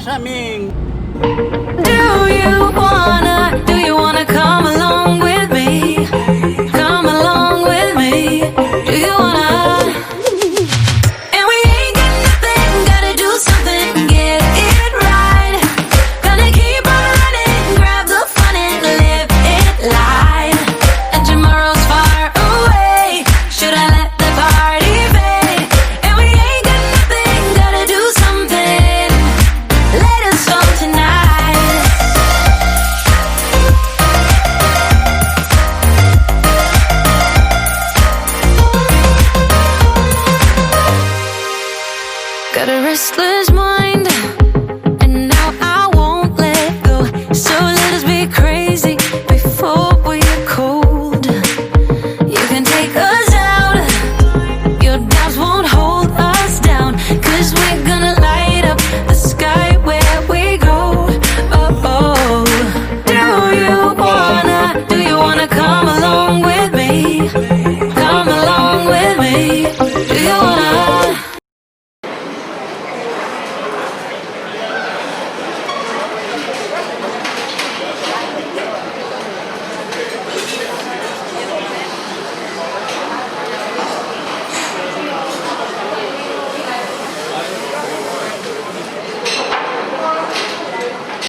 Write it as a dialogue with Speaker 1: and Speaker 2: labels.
Speaker 1: Benjamin.
Speaker 2: Do you wanna come along with me? Come along with me. Do you wanna? And we ain't got nothing, gotta do something, get it right. Gonna keep on running, grab the fun and live it live. And tomorrow's far away, should I let the party fade? And we ain't got nothing, gotta do something, let us go tonight. Got a restless